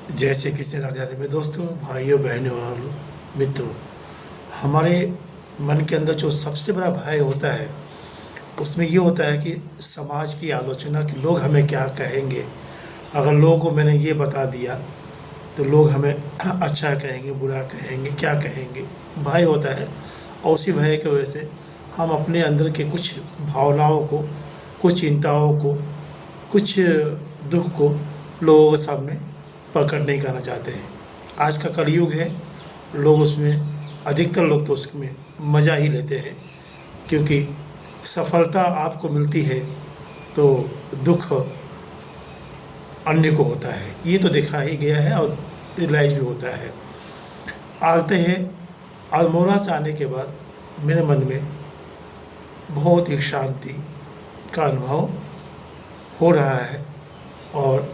जय श्री कृष्ण राधे राधे। में दोस्तों, भाइयों, बहनों और मित्रों, हमारे मन के अंदर जो सबसे बड़ा भय होता है उसमें ये होता है कि समाज की आलोचना, कि लोग हमें क्या कहेंगे। अगर लोगों को मैंने ये बता दिया तो लोग हमें अच्छा कहेंगे, बुरा कहेंगे, क्या कहेंगे, भय होता है। और उसी भय की वजह से हम अपने अंदर के कुछ भावनाओं को, कुछ चिंताओं को, कुछ दुख को लोगों के सामने प्रकट नहीं करना चाहते हैं। आज का कलयुग है, लोग उसमें, अधिकतर लोग तो उसमें मज़ा ही लेते हैं, क्योंकि सफलता आपको मिलती है तो दुख अन्य को होता है। ये तो देखा ही गया है और रियलाइज भी होता है। आते हैं अल्मोड़ा से आने के बाद मेरे मन में बहुत ही शांति का अनुभव हो रहा है और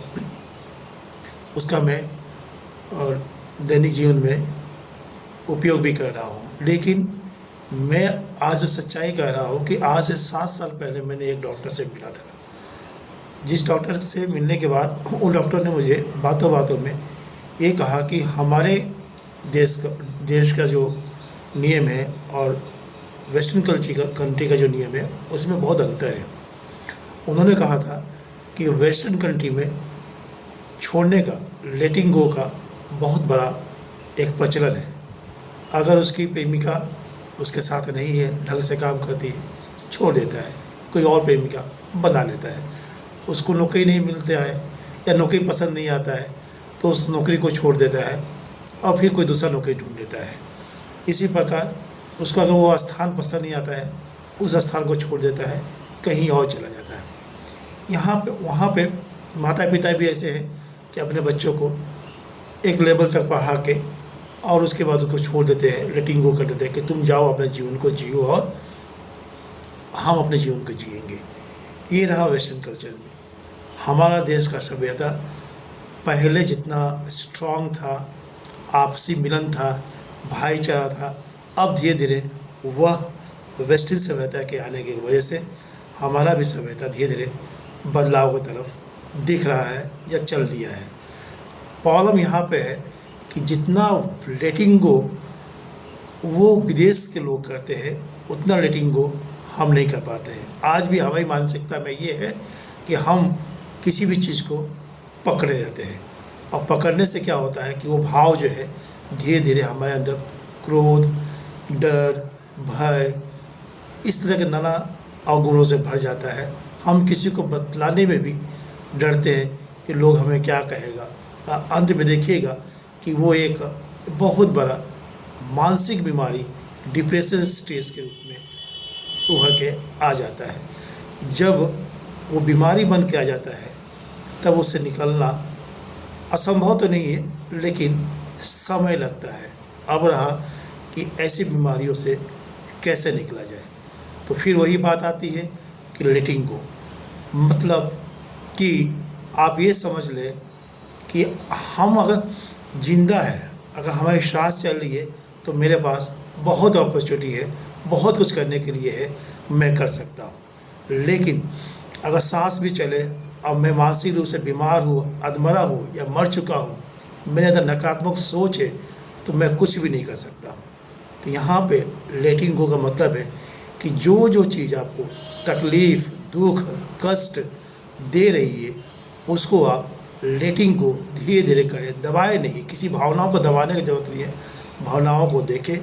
उसका मैं और दैनिक जीवन में उपयोग भी कर रहा हूँ। लेकिन मैं आज सच्चाई कह रहा हूँ कि आज से 7 साल पहले मैंने एक डॉक्टर से मिला था। जिस डॉक्टर से मिलने के बाद उन डॉक्टर ने मुझे बातों बातों में ये कहा कि हमारे देश का जो नियम है और वेस्टर्न कंट्री का जो नियम है उसमें बहुत अंतर है। उन्होंने कहा था कि वेस्टर्न कंट्री में छोड़ने का, लेटिंग गो का बहुत बड़ा एक प्रचलन है। अगर उसकी प्रेमिका उसके साथ नहीं है, ढंग से काम करती है, छोड़ देता है, कोई और प्रेमिका बना लेता है। उसको नौकरी नहीं मिलता है या नौकरी पसंद नहीं आता है तो उस नौकरी को छोड़ देता है और फिर कोई दूसरा नौकरी ढूंढ लेता है। इसी प्रकार उसको अगर वो स्थान पसंद नहीं आता है, उस स्थान को छोड़ देता है, कहीं और चला जाता है। यहाँ पे वहाँ पे माता पिता भी ऐसे हैं कि अपने बच्चों को एक लेवल तक पढ़ा के और उसके बाद उसको छोड़ देते हैं, लेटिंग गो कर देते हैं कि तुम जाओ अपने जीवन को जियो और हम अपने जीवन को जिएंगे। ये रहा वेस्टर्न कल्चर में। हमारा देश का सभ्यता पहले जितना स्ट्रांग था, आपसी मिलन था, भाईचारा था, अब धीरे धीरे वह वेस्टर्न सभ्यता के आने की वजह से हमारा भी सभ्यता धीरे धीरे बदलाव की तरफ दिख रहा है या चल दिया है। प्रॉब्लम यहाँ पे है कि जितना लेटिंग गो वो विदेश के लोग करते हैं उतना लेटिंग गो हम नहीं कर पाते हैं। आज भी हमारी मानसिकता में ये है कि हम किसी भी चीज़ को पकड़े रहते हैं और पकड़ने से क्या होता है कि वो भाव जो है धीरे धीरे हमारे अंदर क्रोध, डर, भय, इस तरह के नाना अवगुणों से भर जाता है। हम किसी को बतलाने में भी डरते हैं कि लोग हमें क्या कहेगा। अंत में देखिएगा कि वो एक बहुत बड़ा मानसिक बीमारी, डिप्रेशन स्टेज के रूप में उभर के आ जाता है। जब वो बीमारी बन के आ जाता है तब उससे निकलना असंभव तो नहीं है, लेकिन समय लगता है। अब रहा कि ऐसी बीमारियों से कैसे निकला जाए, तो फिर वही बात आती है कि लेटिंग गो, मतलब कि आप ये समझ लें कि हम अगर जिंदा है, अगर हमारी सांस चल रही है तो मेरे पास बहुत अपॉर्चुनिटी है, बहुत कुछ करने के लिए है, मैं कर सकता हूँ। लेकिन अगर सांस भी चले और मैं मानसिक रूप से बीमार हूँ, अधमरा हूँ या मर चुका हूँ, मेरे अंदर नकारात्मक सोच है, तो मैं कुछ भी नहीं कर सकता हूँ। तो यहाँ पे लेटिंग गो का मतलब है कि जो जो चीज़ आपको तकलीफ़, दुख, कष्ट दे रही है उसको आप लेटिंग को धीरे धीरे करें, दबाए नहीं। किसी भावनाओं को दबाने की ज़रूरत नहीं है, भावनाओं को देखें।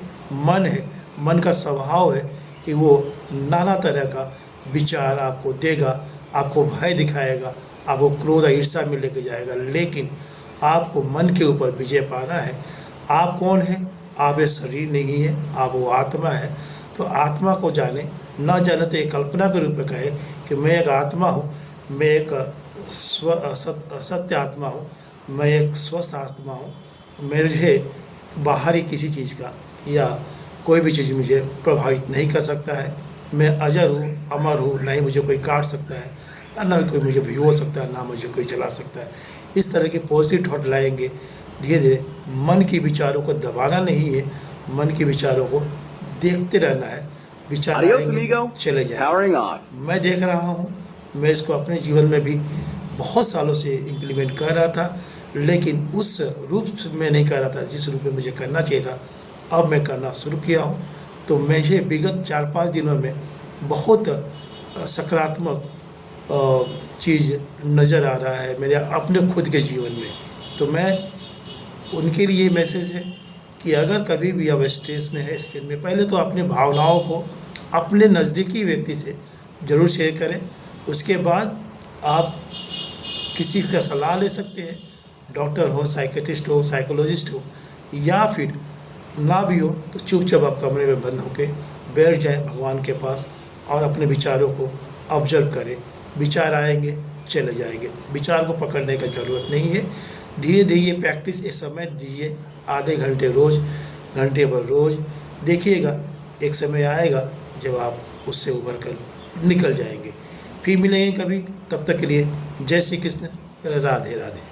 मन है, मन का स्वभाव है कि वो नाना तरह का विचार आपको देगा, आपको भय दिखाएगा, आपको क्रोध और ईर्ष्या में लेके जाएगा। लेकिन आपको मन के ऊपर विजय पाना है। आप कौन है? आप ये शरीर नहीं है, आप वो आत्मा है। तो आत्मा को जाने, ना जाने तो एक कल्पना के रूप में कहे कि मैं एक आत्मा हूँ, मैं एक सत्य आत्मा हूँ, मैं एक स्वस्थ आत्मा हूँ। मुझे बाहरी किसी चीज़ का या कोई भी चीज़ मुझे प्रभावित नहीं कर सकता है। मैं अजर हूँ, अमर हूँ, ना ही मुझे कोई काट सकता है, ना कोई मुझे भिगो सकता है, ना मुझे कोई जला सकता है। इस तरह के पॉजिटिव थॉट लाएंगे धीरे धीरे। मन के विचारों को दबाना नहीं है, मन के विचारों को देखते रहना है। विचार आएंगे, चले जाएंगे। मैं देख रहा हूँ, मैं इसको अपने जीवन में भी बहुत सालों से इम्प्लीमेंट कर रहा था, लेकिन उस रूप में नहीं कर रहा था जिस रूप में मुझे करना चाहिए था। अब मैं करना शुरू किया हूँ, तो मुझे विगत 4-5 दिनों में बहुत सकारात्मक चीज़ नज़र आ रहा है मेरे अपने खुद के जीवन में। तो मैं उनके लिए मैसेज है कि अगर कभी भी आप स्ट्रेस में है, स्ट्रेस में, पहले तो अपने भावनाओं को अपने नज़दीकी व्यक्ति से ज़रूर शेयर करें। उसके बाद आप किसी का सलाह ले सकते हैं, डॉक्टर हो, साइकियाट्रिस्ट हो, साइकोलॉजिस्ट हो, या फिर ना भी हो तो चुपचाप आप कमरे में बंद होकर बैठ जाए भगवान के पास और अपने विचारों को ऑब्जर्व करें। विचार आएंगे, चले जाएंगे, विचार को पकड़ने का ज़रूरत नहीं है। धीरे धीरे ये प्रैक्टिस ये समय दीजिए, आधे घंटे रोज़, घंटे भर रोज़, देखिएगा एक समय आएगा जब आप उससे उभर कर निकल जाएंगे। फिर मिलेंगे कभी, तब तक के लिए जय श्री कृष्ण, राधे राधे।